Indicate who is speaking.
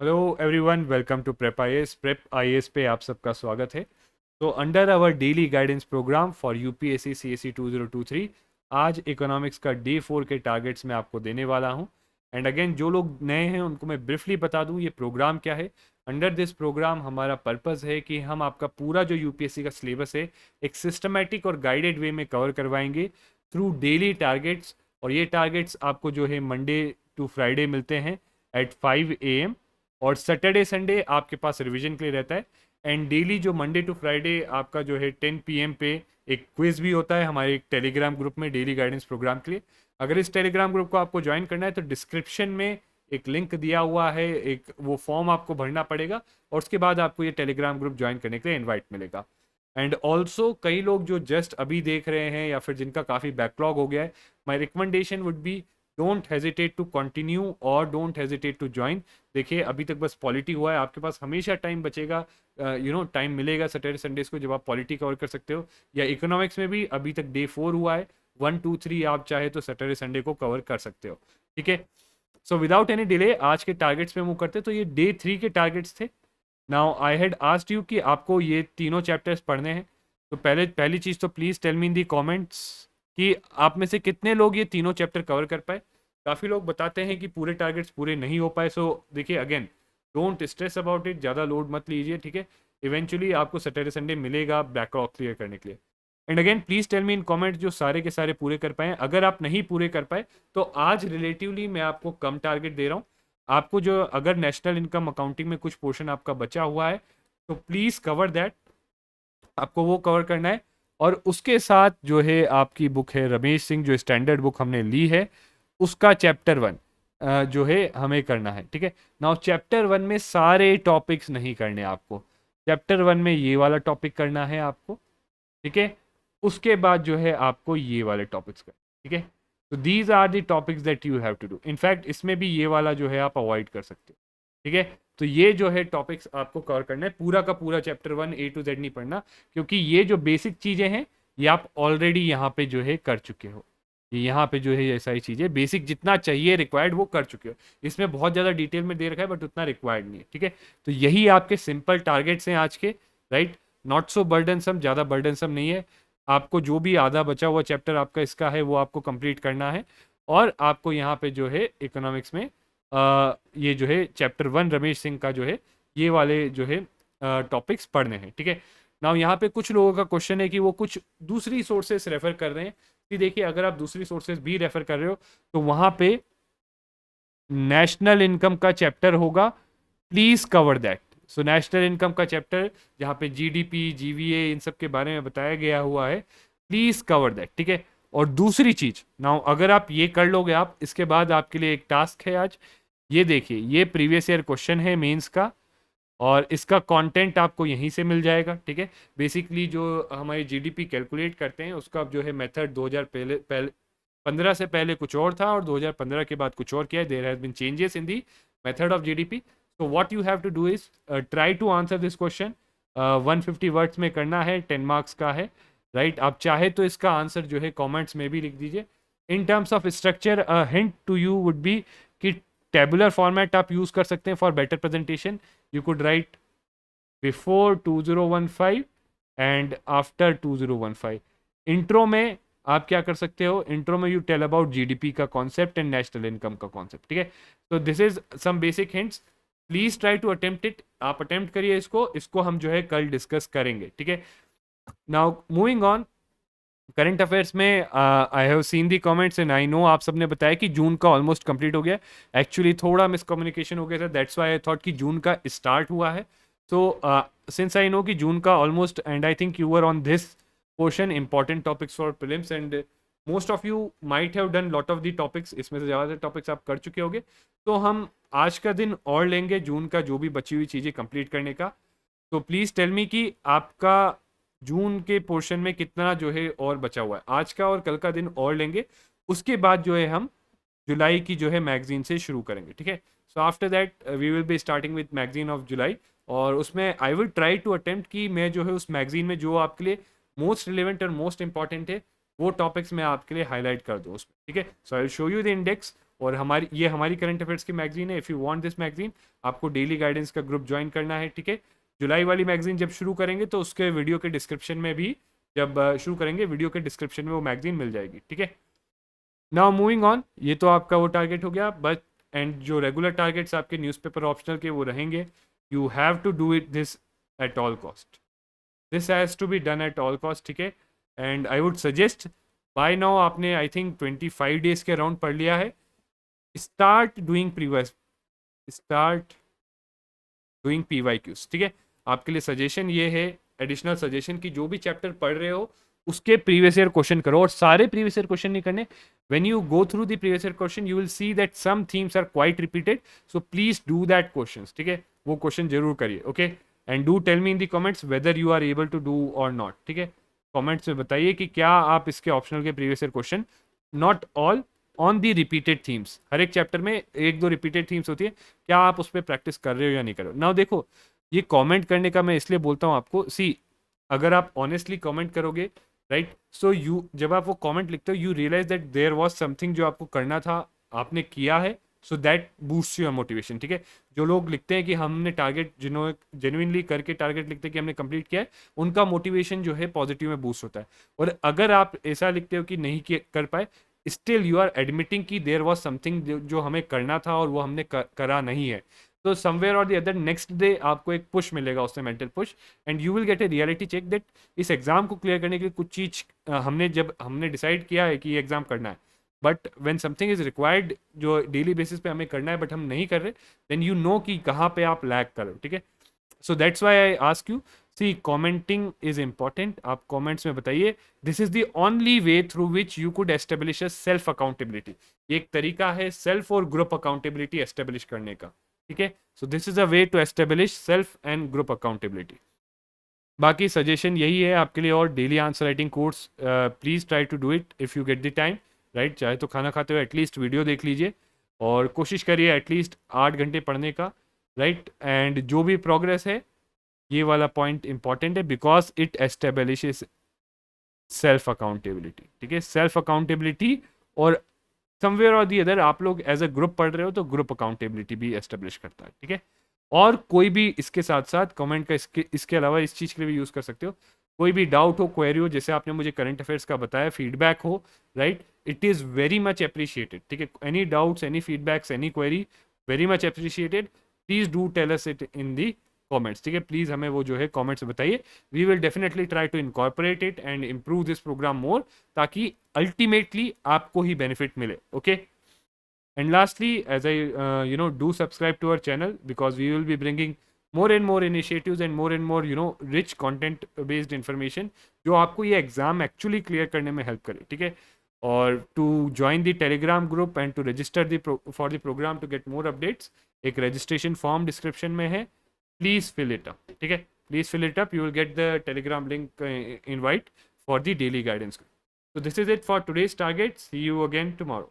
Speaker 1: Hello everyone, welcome to prep IAS. Prep IAS पे आप सबका स्वागत है। तो under our daily guidance programme for UPSC CSC 2023 आज इकोनॉमिक्स का डे 4 के टारगेट्स मैं आपको देने वाला हूं। एंड अगेन, जो लोग नए हैं उनको मैं ब्रीफली बता दूं ये प्रोग्राम क्या है। अंडर दिस प्रोग्राम हमारा पर्पस है कि हम आपका पूरा जो यूपीएससी का सिलेबस है एक सिस्टमेटिक और गाइडेड वे में कवर करवाएंगे थ्रू डेली टारगेट्स। और ये टारगेट्स आपको जो है मंडे टू फ्राइडे मिलते हैं एट 5 AM, और सैटरडे संडे आपके पास रिवीजन के लिए रहता है। एंड डेली जो मंडे टू फ्राइडे आपका जो है 10 PM पे एक क्विज भी होता है हमारे एक टेलीग्राम ग्रुप में डेली गाइडेंस प्रोग्राम के लिए। अगर इस टेलीग्राम ग्रुप को आपको ज्वाइन करना है तो डिस्क्रिप्शन में एक लिंक दिया हुआ है, एक वो फॉर्म आपको भरना पड़ेगा और उसके बाद आपको ये टेलीग्राम ग्रुप ज्वाइन करने के लिए इन्वाइट मिलेगा। एंड ऑल्सो कई लोग जो जस्ट अभी देख रहे हैं या फिर जिनका काफ़ी बैकलॉग हो गया है, my recommendation would be don't hesitate to continue और डोंट हेजिटेट टू ज्वाइन। देखिए, अभी तक बस पॉलिटी हुआ है, आपके पास हमेशा टाइम बचेगा, टाइम मिलेगा सैटरडे संडेज को जब आप पॉलिटी कवर कर सकते हो। या इकोनॉमिक्स में भी अभी तक डे 4 हुआ है, 1 2 3 आप चाहे तो सैटरडे संडे को कवर कर सकते हो। ठीक है, सो विदाउट एनी डिले आज के टारगेट्स पे मूव करते। तो ये डे 3 के टारगेट्स थे। Now I had asked you कि आपको ये तीनों चैप्टर्स पढ़ने हैं। तो पहली चीज़ तो please tell me in the comments कि आप में से कितने लोग ये तीनों चैप्टर कवर कर पाए। काफ़ी लोग बताते हैं कि पूरे टारगेट्स पूरे नहीं हो पाए। सो देखिए, again don't stress about it, ज़्यादा लोड मत लीजिए। ठीक है, इवेंचुअली आपको सैटरडे संडे मिलेगा बैकलॉग क्लियर करने के लिए। And again please tell me in comment जो सारे के सारे पूरे कर पाए। अगर आप नहीं पूरे कर पाए तो आज रिलेटिवली मैं आपको कम टारगेट दे रहा हूँ। आपको जो अगर नेशनल इनकम अकाउंटिंग में कुछ पोर्शन आपका बचा हुआ है तो प्लीज़ कवर दैट, आपको वो कवर करना है। और उसके साथ जो है आपकी बुक है रमेश सिंह, जो स्टैंडर्ड बुक हमने ली है उसका चैप्टर 1 जो है हमें करना है। ठीक है, नाउ चैप्टर 1 में सारे टॉपिक्स नहीं करने आपको। चैप्टर 1 में ये वाला टॉपिक करना है आपको। ठीक है, उसके बाद जो है आपको ये वाले टॉपिक्स करना। ठीक है, तो these are the topics that you have to do. In fact इसमें भी ये वाला जो है आप अवॉइड कर सकते हो। ठीक है, तो ये जो है टॉपिक्स आपको कवर करना है, पूरा का पूरा चैप्टर 1 A to Z नहीं पढ़ना, क्योंकि ये जो बेसिक चीज़ें हैं ये आप ऑलरेडी यहाँ पे जो है कर चुके हो। ये यहाँ पे जो है ये सारी चीज़ें बेसिक जितना चाहिए रिक्वायर्ड वो कर चुके हो। इसमें बहुत ज़्यादा डिटेल में दे रखा है बट उतना रिक्वायर्ड नहीं है। ठीक है, तो यही आपके सिंपल टारगेट्स हैं आज के, राइट। नॉट सो बर्डनसम, ज़्यादा बर्डनसम नहीं है। आपको जो भी आधा बचा हुआ चैप्टर आपका इसका है वो आपको कंप्लीट करना है। और आपको यहाँ पे जो है इकोनॉमिक्स में ये जो है चैप्टर 1 रमेश सिंह का जो है ये वाले जो है टॉपिक्स पढ़ने हैं। ठीक है, नाउ यहाँ पे कुछ लोगों का क्वेश्चन है कि वो कुछ दूसरी सोर्सेस रेफर कर रहे हैं। कि देखिए, अगर आप दूसरी सोर्सेस भी रेफर कर रहे हो तो वहाँ पे नेशनल इनकम का चैप्टर होगा, please cover that. So national income का चैप्टर जहाँ पे जीडीपी जीवीए इन सब के बारे में बताया गया हुआ है, प्लीज़ कवर दैट। ठीक है, और दूसरी चीज़, नाउ अगर आप ये कर लोगे, आप इसके बाद आपके लिए एक टास्क है आज। ये देखिए, ये प्रीवियस ईयर क्वेश्चन है मेंस का और इसका कंटेंट आपको यहीं से मिल जाएगा। ठीक है, बेसिकली जो हमारी जीडीपी कैलकुलेट करते हैं उसका जो है मेथड 2000 पहले पहले 15 से पहले कुछ और था और 2015 के बाद कुछ और किया है। There has been changes in the method of GDP. So what you have to do is try to answer this question. 150 words में करना है, 10 मार्क्स का है, राइट। आप चाहे तो इसका आंसर जो है कमेंट्स में भी लिख दीजिए। In terms of structure hint to you would be कि टेबुलर फॉर्मेट आप यूज़ कर सकते हैं for better presentation. You could write before 2015 and after 2015। Intro में आप क्या कर सकते हो, इंट्रो में यू टेल अबाउट जीडीपी का कॉन्सेप्ट एंड नेशनल इनकम का कॉन्सेप्ट। ठीक है, तो this is some basic hints, please try to attempt it. आप अटेम्प्ट करिए इसको, इसको हम जो है कल डिस्कस करेंगे। ठीक है, now moving on current affairs में I have seen the comments and I know आप सबने बताया कि जून का ऑलमोस्ट कंप्लीट हो गया। एक्चुअली थोड़ा मिसकम्युनिकेशन हो गया था, दैट्स व्हाई आई थॉट कि जून का स्टार्ट हुआ है। सो सिंस आई नो कि जून का almost and I think you were on this portion important topics for prelims and most of you might have done lot of the topics, इसमें से ज़्यादातर topics आप कर चुके होंगे। तो हम आज का दिन और लेंगे जून का जो भी बची हुई चीज़ें कंप्लीट करने का। तो प्लीज़ टेल मी कि आपका जून के पोर्शन में कितना जो है और बचा हुआ है। आज का और कल का दिन और लेंगे, उसके बाद जो है हम जुलाई की जो है मैगजीन से शुरू करेंगे। ठीक है, so after that we will be starting with magazine of July. और उसमें I will try to attempt कि मैं जो है उस मैगजीन में जो आपके लिए मोस्ट रिलेवेंट और मोस्ट इंपॉर्टेंट है वो टॉपिक्स मैं आपके लिए हाईलाइट कर दूँ उसमें। ठीक है, so I will show you the index और हमारी करंट अफेयर्स की मैगजीन है। If you want this magazine, आपको डेली गाइडेंस का ग्रुप ज्वाइन करना है, ठीक है। जुलाई वाली मैगजीन जब शुरू करेंगे तो उसके वीडियो के डिस्क्रिप्शन में भी, जब शुरू करेंगे वीडियो के डिस्क्रिप्शन में वो मैगजीन मिल जाएगी, ठीक है। नाउ मूविंग ऑन, ये तो आपका वो टारगेट हो गया, बट एंड जो रेगुलर टारगेट्स आपके न्यूज़पेपर ऑप्शनल के वो रहेंगे। You have to do it this at all cost, this has to be done at all cost, ठीक है। And I would suggest, by now आपने आई थिंक 25 डेज के around पढ़ लिया है, start doing previous start doing PYQs, ठीक है। आपके लिए सजेशन ये है, एडिशनल सजेशन, कि जो भी चैप्टर पढ़ रहे हो उसके प्रीवियस ईयर क्वेश्चन करो, और सारे प्रीवियस ईयर क्वेश्चन नहीं करने। When you go through the previous year question you will see that some themes are quite repeated, so please do that questions, ठीक है। वो क्वेश्चन जरूर करिए, okay. And do tell me in the comments whether you are able to do और not, ठीक है। Comments में बताइए कि क्या आप इसके ऑप्शनल के previous year question, not all, on the repeated themes, हर एक चैप्टर में एक दो रिपीटेड थीम्स होती है, क्या आप उस पर प्रैक्टिस कर रहे हो या नहीं कर रहे हो। नाउ देखो, ये कमेंट करने का मैं इसलिए बोलता हूँ आपको, सी अगर आप ऑनेस्टली कमेंट करोगे, राइट, सो यू जब आप वो कमेंट लिखते हो you realize that there was something जो आपको करना था, आपने किया है, so that boost your motivation, ठीक है। जो लोग लिखते हैं कि हमने टारगेट, जिन्होंने जेन्युइनली करके टारगेट लिखते हैं कि हमने कंप्लीट किया है, उनका मोटिवेशन जो है पॉजिटिव में बूस्ट होता है। और अगर आप ऐसा लिखते हो कि नहीं कर पाए, स्टिल यू आर एडमिटिंग कि देयर वाज समथिंग जो हमें करना था और वो हमने करा नहीं है, तो समवेयर और द अदर नेक्स्ट डे आपको एक पुश मिलेगा, उससे mental push, and you will get a reality check that इस एग्जाम को क्लियर करने के लिए कुछ चीज हमने डिसाइड किया है कि ये एग्जाम करना है, but when something is required जो डेली बेसिस पे हमें करना है बट हम नहीं कर रहे, देन यू नो कि कहाँ पे आप लैग करो, ठीक है। So that's why I ask you, see commenting is important, आप कमेंट्स में बताइए। This is the only way through which you could establish a self accountability, ये एक तरीका है सेल्फ और ग्रुप अकाउंटेबिलिटी एस्टेब्लिश करने का, ठीक है। So this is a way to establish self and group accountability. बाकी सजेशन यही है आपके लिए, और daily answer writing course please try to do it if you get the time, right. चाहे तो खाना खाते हुए एटलीस्ट वीडियो देख लीजिए, और कोशिश करिए एटलीस्ट 8 घंटे पढ़ने का, राइट। एंड जो भी प्रोग्रेस है, ये वाला पॉइंट इंपॉर्टेंट है, because it establishes self accountability, ठीक है। सेल्फ अकाउंटेबिलिटी, और समवेयर और दी अदर आप लोग एज अ ग्रुप पढ़ रहे हो तो ग्रुप अकाउंटेबिलिटी भी एस्टेब्लिश करता है, ठीक है। और कोई भी इसके साथ साथ कमेंट का इसके अलावा इस चीज़ के लिए भी यूज़ कर सकते हो, कोई भी डाउट हो, क्वेरी हो, जैसे आपने मुझे करंट अफेयर्स का बताया, फीडबैक हो, right, it is very much appreciated, ठीक है। Any doubts, any feedbacks, any query, very much appreciated, please do tell us it in the comments, ठीक है। प्लीज़ हमें वो जो है कमेंट्स में बताइए, we will definitely try to incorporate it and improve this program more, ताकि ultimately आपको ही बेनिफिट मिले, okay. And lastly, as I do subscribe to our channel, because we will be bringing more and more initiatives and more rich content based information जो आपको ये exam actually clear करने में help करे, ठीक है। और to join the Telegram group and to register for the program to get more updates, एक रजिस्ट्रेशन फॉर्म डिस्क्रिप्शन में है, प्लीज फिल इट अप, ठीक है। Please fill it up, you will get the Telegram link invite for the daily guidance. So this is it for today's target. See you again tomorrow.